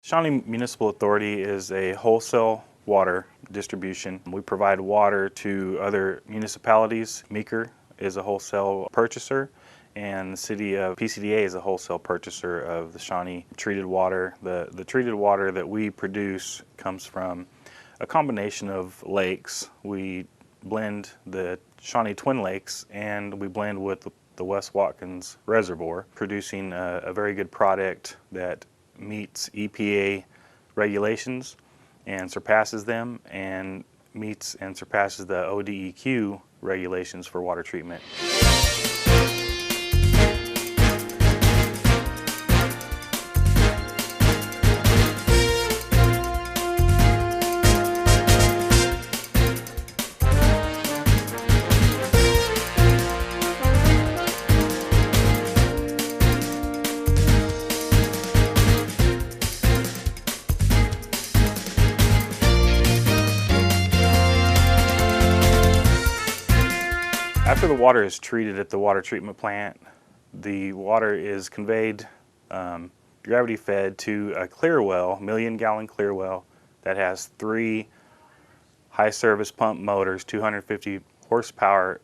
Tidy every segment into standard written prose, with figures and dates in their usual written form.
Shawnee Municipal Authority is a wholesale water distribution. We provide water to other municipalities. Meeker is a wholesale purchaser, and the city of PCDA is a wholesale purchaser of the Shawnee treated water. The treated water that we produce comes from a combination of lakes. We blend the Shawnee Twin Lakes and we blend with the West Watkins Reservoir, producing a very good product that meets EPA regulations and surpasses them, and meets and surpasses the ODEQ regulations for water treatment. After the water is treated at the water treatment plant, the water is conveyed, gravity fed to a clear well, million-gallon clear well that has 3 high service pump motors, 250 horsepower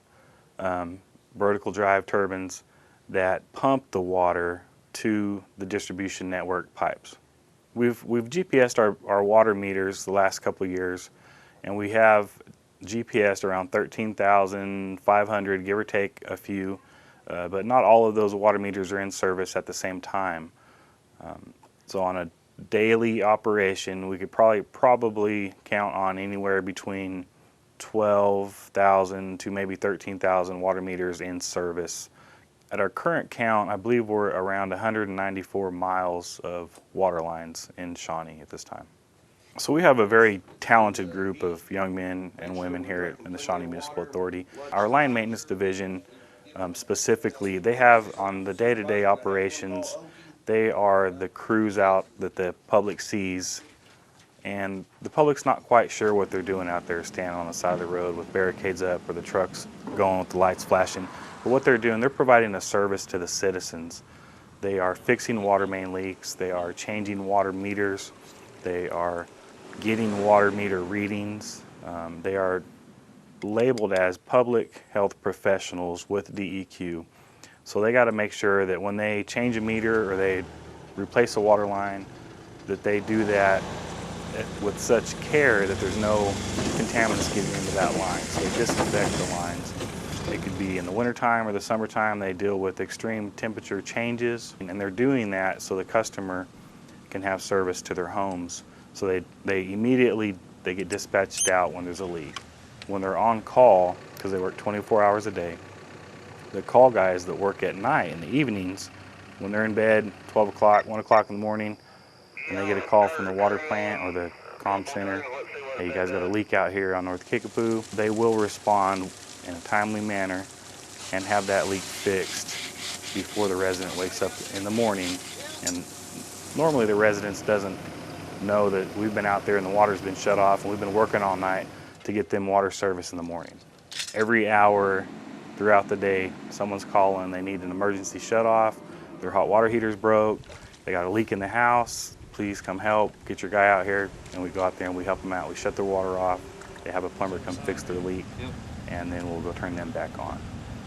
vertical drive turbines that pump the water to the distribution network pipes. We've GPSed our water meters the last couple of years, and we have GPSed around 13,500, give or take a few, but not all of those water meters are in service at the same time. So on a daily operation, we could probably count on anywhere between 12,000 to maybe 13,000 water meters in service. At our current count, I believe we're around 194 miles of water lines in Shawnee at this time. So we have a very talented group of young men and women here in the Shawnee Municipal Authority. Our line maintenance division specifically, they have on the day-to-day operations, they are the crews out that the public sees, and the public's not quite sure what they're doing out there standing on the side of the road with barricades up or the trucks going with the lights flashing. But what they're doing, they're providing a service to the citizens. They are fixing water main leaks, they are changing water meters, they are getting water meter readings. They are labeled as public health professionals with DEQ. So they got to make sure that when they change a meter or they replace a water line, that they do that with such care that there's no contaminants getting into that line. So they disinfect the lines. It could be in the wintertime or the summertime. They deal with extreme temperature changes, and they're doing that so the customer can have service to their homes. So they immediately get dispatched out when there's a leak. When they're on call, because they work 24 hours a day, the call guys that work at night in the evenings, when they're in bed, 12 o'clock, 1 o'clock in the morning, and they get a call from the water plant or the comm center, hey, you guys got a leak out here on North Kickapoo, they will respond in a timely manner and have that leak fixed before the resident wakes up in the morning. And normally the residents doesn't know that we've been out there and the water's been shut off and we've been working all night to get them water service in the morning. Every hour throughout the day, someone's calling, they need an emergency shut off, their hot water heater's broke, they got a leak in the house, please come help, get your guy out here, and we go out there and we help them out. We shut their water off, they have a plumber come fix their leak, and then we'll go turn them back on.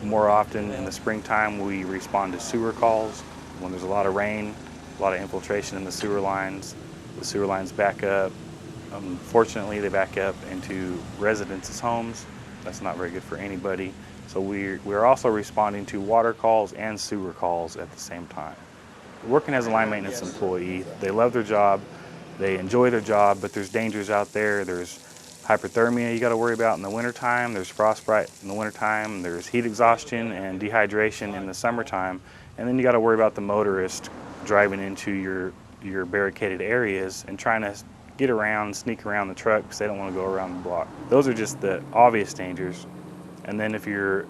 More often in the springtime, we respond to sewer calls. When there's a lot of rain, a lot of infiltration in the sewer lines back up. Unfortunately, they back up into residents' homes. That's not very good for anybody. So we're also responding to water calls and sewer calls at the same time. Working as a line maintenance employee, they love their job, they enjoy their job, but there's dangers out there. There's hyperthermia you got to worry about in the wintertime, there's frostbite in the wintertime, there's heat exhaustion and dehydration in the summertime, and then you got to worry about the motorist driving into your barricaded areas and trying to get around, sneak around the truck because they don't want to go around the block. Those are just the obvious dangers. And then if you're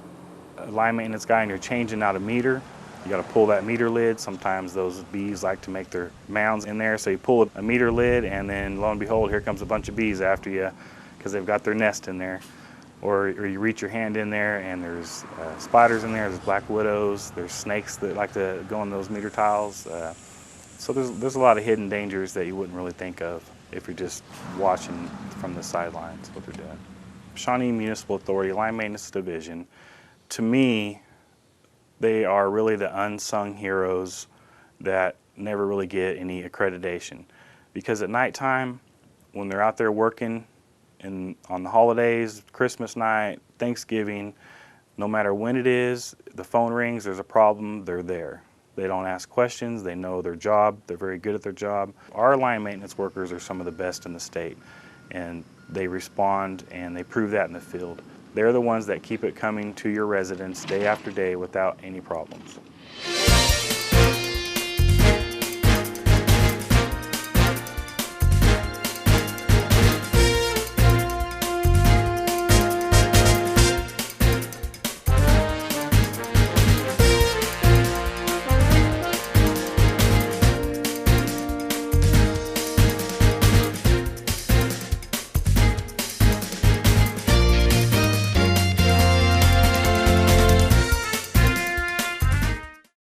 a line maintenance guy and you're changing out a meter, you got to pull that meter lid. Sometimes those bees like to make their mounds in there, so you pull a meter lid and then lo and behold, here comes a bunch of bees after you because they've got their nest in there. Or you reach your hand in there and there's spiders in there, there's black widows, there's snakes that like to go in those meter tiles. So there's a lot of hidden dangers that you wouldn't really think of if you're just watching from the sidelines what they're doing. Shawnee Municipal Authority Line Maintenance Division, to me, they are really the unsung heroes that never really get any accreditation. Because at nighttime, when they're out there working and on the holidays, Christmas night, Thanksgiving, no matter when it is, the phone rings, there's a problem, they're there. They don't ask questions, they know their job, they're very good at their job. Our line maintenance workers are some of the best in the state, and they respond and they prove that in the field. They're the ones that keep it coming to your residents day after day without any problems.